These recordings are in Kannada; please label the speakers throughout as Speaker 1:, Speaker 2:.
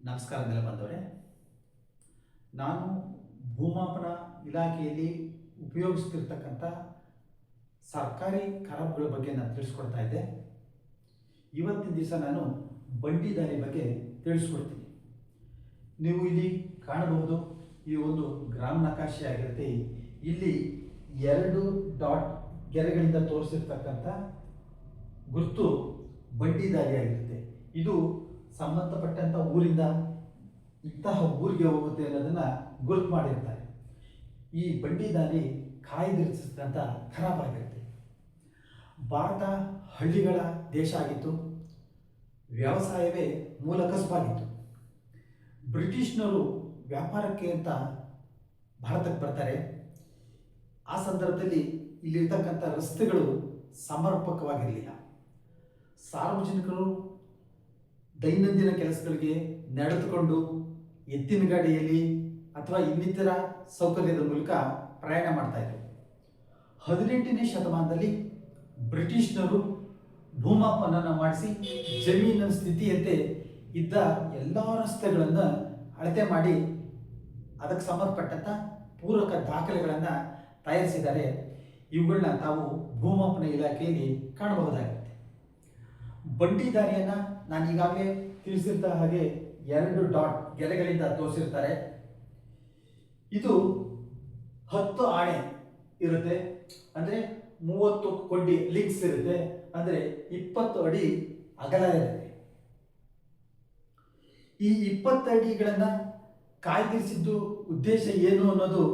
Speaker 1: ನಮಸ್ಕಾರ ಬಂದವರೇ, ನಾನು ಭೂಮಾಪನ ಇಲಾಖೆಯಲ್ಲಿ ಉಪಯೋಗಿಸ್ತಿರ್ತಕ್ಕಂಥ ಸರ್ಕಾರಿ ಕರಪುಗಳ ಬಗ್ಗೆ ನಾನು ತಿಳಿಸ್ಕೊಡ್ತಾ ಇದ್ದೆ. ಇವತ್ತಿನ ದಿವಸ ನಾನು ಬಂಡಿದಾರಿ ಬಗ್ಗೆ ತಿಳಿಸ್ಕೊಡ್ತೀನಿ. ನೀವು ಇಲ್ಲಿ ಕಾಣಬಹುದು, ಈ ಒಂದು ಗ್ರಾಮ ನಕಾಶೆ ಆಗಿರುತ್ತೆ. ಇಲ್ಲಿ 2 ಡಾಟ್ ಗೆರೆಗಳಿಂದ ತೋರಿಸಿರ್ತಕ್ಕಂಥ ಗುರುತು ಬಂಡಿದಾರಿ ಆಗಿರುತ್ತೆ. ಇದು ಸಂಬಂಧಪಟ್ಟಂಥ ಊರಿಂದ ಇಂತಹ ಊರಿಗೆ ಹೋಗುತ್ತೆ ಅನ್ನೋದನ್ನು ಗುರುತು ಮಾಡಿರ್ತಾರೆ. ಈ ಬಂಡಿದಾರಿ ಕಾಯ್ದಿರಿಸಿದಂಥ ಖರಾಬಾಗಿರುತ್ತೆ. ಭಾರತ ಹಳ್ಳಿಗಳ ದೇಶ ಆಗಿತ್ತು. ವ್ಯವಸಾಯವೇ ಮೂಲ ಕಸುಬಾಗಿತ್ತು. ಬ್ರಿಟಿಷ್ನವರು ವ್ಯಾಪಾರಕ್ಕೆ ಅಂತ ಭಾರತಕ್ಕೆ ಬರ್ತಾರೆ. ಆ ಸಂದರ್ಭದಲ್ಲಿ ಇಲ್ಲಿರ್ತಕ್ಕಂಥ ರಸ್ತೆಗಳು ಸಮರ್ಪಕವಾಗಿರಲಿಲ್ಲ. ಸಾರ್ವಜನಿಕರು ದೈನಂದಿನ ಕೆಲಸಗಳಿಗೆ ನಡೆದುಕೊಂಡು ಎತ್ತಿನ ಗಾಡಿಯಲ್ಲಿ ಅಥವಾ ಇನ್ನಿತರ ಸೌಕರ್ಯದ ಮೂಲಕ ಪ್ರಯಾಣ ಮಾಡ್ತಾ ಇದ್ರು. 18ನೇ ಶತಮಾನದಲ್ಲಿ ಬ್ರಿಟಿಷ್ನರು ಭೂಮಾಪನ ಮಾಡಿಸಿ ಜಮೀನಿನ ಸ್ಥಿತಿಯಂತೆ ಇದ್ದ ಎಲ್ಲ ರಸ್ತೆಗಳನ್ನು ಅಳತೆ ಮಾಡಿ ಅದಕ್ಕೆ ಸಂಬಂಧಪಟ್ಟಂಥ ಪೂರಕ ದಾಖಲೆಗಳನ್ನು ತಯಾರಿಸಿದ್ದಾರೆ. ಇವುಗಳನ್ನ ತಾವು ಭೂಮಾಪನ ಇಲಾಖೆಯಲ್ಲಿ ಕಾಣಬಹುದಾಗುತ್ತೆ. ಬಂಡಿದಾರಿಯನ್ನು ನಾನು ಈಗಾಗಲೇ ತಿಳಿಸಿರ್ತ ಹಾಗೆ 2 ಡಾಟ್ ಗೆರೆಗಳಿಂದ ತೋರಿಸಿರ್ತಾರೆ. ಇದು 10 ಆಣೆ ಇರುತ್ತೆ, ಅಂದರೆ 30 ಕೊಂಡಿ ಲಿಂಕ್ಸ್ ಇರುತ್ತೆ, ಅಂದರೆ 20 ಅಡಿ ಅಗಲ ಇರುತ್ತೆ. ಈ 20 ಅಡಿಗಳನ್ನು ಕಾಯ್ದಿರಿಸಿದ್ದು ಉದ್ದೇಶ ಏನು ಅನ್ನೋದು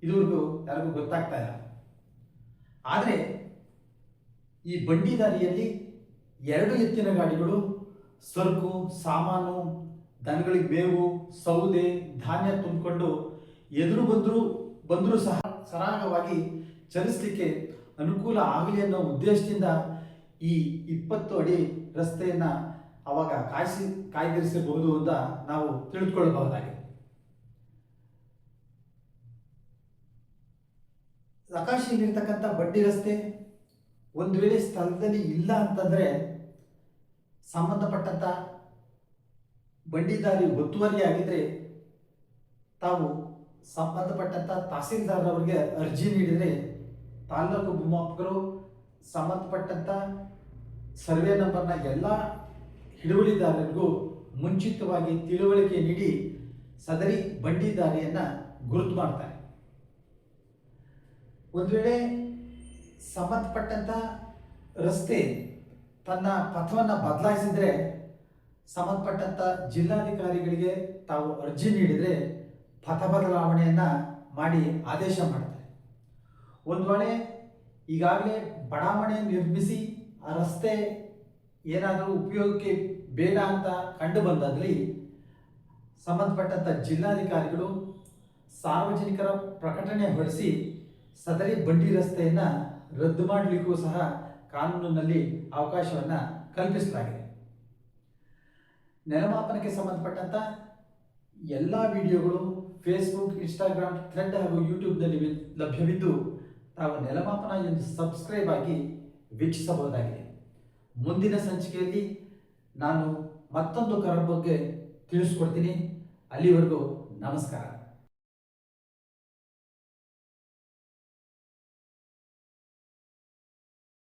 Speaker 1: ಇದುವರೆಗೂ ಯಾರಿಗೂ ಗೊತ್ತಾಗ್ತಾ ಇಲ್ಲ. ಆದರೆ ಈ ಬಂಡಿದಾರಿಯಲ್ಲಿ 2 ಎತ್ತಿನ ಗಾಡಿಗಳು ಸರಕು, ಸಾಮಾನು, ದನಗಳಿಗೆ ಬೇವು, ಸೌದೆ, ಧಾನ್ಯ ತುಂಬಿಕೊಂಡು ಎದುರು ಬಂದರೂ ಸಹ ಸರಾಗವಾಗಿ ಚಲಿಸಲಿಕ್ಕೆ ಅನುಕೂಲ ಆಗಲಿ ಅನ್ನೋ ಉದ್ದೇಶದಿಂದ ಈ 20 ಅಡಿ ರಸ್ತೆಯನ್ನು ಅವಾಗ ಕಾಯ್ದಿರಿಸಬಹುದು ಅಂತ ನಾವು ತಿಳಿದುಕೊಳ್ಳಬಹುದಾಗಿದೆ. ನಕಾಶೆಯಲ್ಲಿರ್ತಕ್ಕಂಥ ಬಂಡಿ ರಸ್ತೆ ಒಂದು ವೇಳೆ ಸ್ಥಳದಲ್ಲಿ ಇಲ್ಲ ಅಂತಂದರೆ ಸಂಬಂಧಪಟ್ಟಂಥ ಬಂಡಿದಾರಿ ಒತ್ತುವರಿ ಆಗಿದ್ರೆ ತಾವು ಸಂಬಂಧಪಟ್ಟಂಥ ತಹಸೀಲ್ದಾರ್ ಅವರಿಗೆ ಅರ್ಜಿ ನೀಡಿದರೆ ತಾಲ್ಲೂಕು ಭೂಮಾಪಕರು ಸಂಬಂಧಪಟ್ಟಂಥ ಸರ್ವೆ ನಂಬರ್ನ ಎಲ್ಲ ಹಿಡುವಳಿದಾರರಿಗೂ ಮುಂಚಿತವಾಗಿ ತಿಳುವಳಿಕೆ ನೀಡಿ ಸದರಿ ಬಂಡಿದಾರಿಯನ್ನು ಗುರುತು ಮಾಡ್ತಾರೆ. ಒಂದು ವೇಳೆ ಸಂಬಂಧಪಟ್ಟಂಥ ರಸ್ತೆ ತನ್ನ ಪಥವನ್ನು ಬದಲಾಯಿಸಿದರೆ ಸಂಬಂಧಪಟ್ಟಂಥ ಜಿಲ್ಲಾಧಿಕಾರಿಗಳಿಗೆ ತಾವು ಅರ್ಜಿ ನೀಡಿದರೆ ಪಥ ಬದಲಾವಣೆಯನ್ನು ಮಾಡಿ ಆದೇಶ ಮಾಡ್ತಾರೆ. ಒಂದು ವೇಳೆ ಈಗಾಗಲೇ ಬಡಾವಣೆ ನಿರ್ಮಿಸಿ ಆ ರಸ್ತೆ ಏನಾದರೂ ಉಪಯೋಗಕ್ಕೆ ಬೇಡ ಅಂತ ಕಂಡು ಬಂದಲ್ಲಿ ಸಂಬಂಧಪಟ್ಟಂಥ ಜಿಲ್ಲಾಧಿಕಾರಿಗಳು ಸಾರ್ವಜನಿಕರ ಪ್ರಕಟಣೆ ಹೊರಡಿಸಿ ಸದರಿ ಬಂಡಿ ರಸ್ತೆಯನ್ನು ರದ್ದು ಮಾಡಲಿಕ್ಕೂ ಸಹ ಕಾನೂನಿನಲ್ಲಿ ಅವಕಾಶವನ್ನು ಕಲ್ಪಿಸಲಾಗಿದೆ. ನೆಲಮಾಪನಕ್ಕೆ ಸಂಬಂಧಪಟ್ಟಂಥ ಎಲ್ಲ ವಿಡಿಯೋಗಳು ಫೇಸ್ಬುಕ್, ಇನ್ಸ್ಟಾಗ್ರಾಮ್, ಥ್ರೆಡ್ ಹಾಗೂ ಯೂಟ್ಯೂಬ್ನಲ್ಲಿ ಲಭ್ಯವಿದ್ದು ತಾವು ನೆಲಮಾಪನ ಎಂದು ಸಬ್ಸ್ಕ್ರೈಬ್ ಆಗಿ ವೀಕ್ಷಿಸಬಹುದಾಗಿದೆ. ಮುಂದಿನ ಸಂಚಿಕೆಯಲ್ಲಿ ನಾನು ಮತ್ತೊಂದು ಕರ ಬಗ್ಗೆ ತಿಳಿಸ್ಕೊಡ್ತೀನಿ. ಅಲ್ಲಿವರೆಗೂ ನಮಸ್ಕಾರ.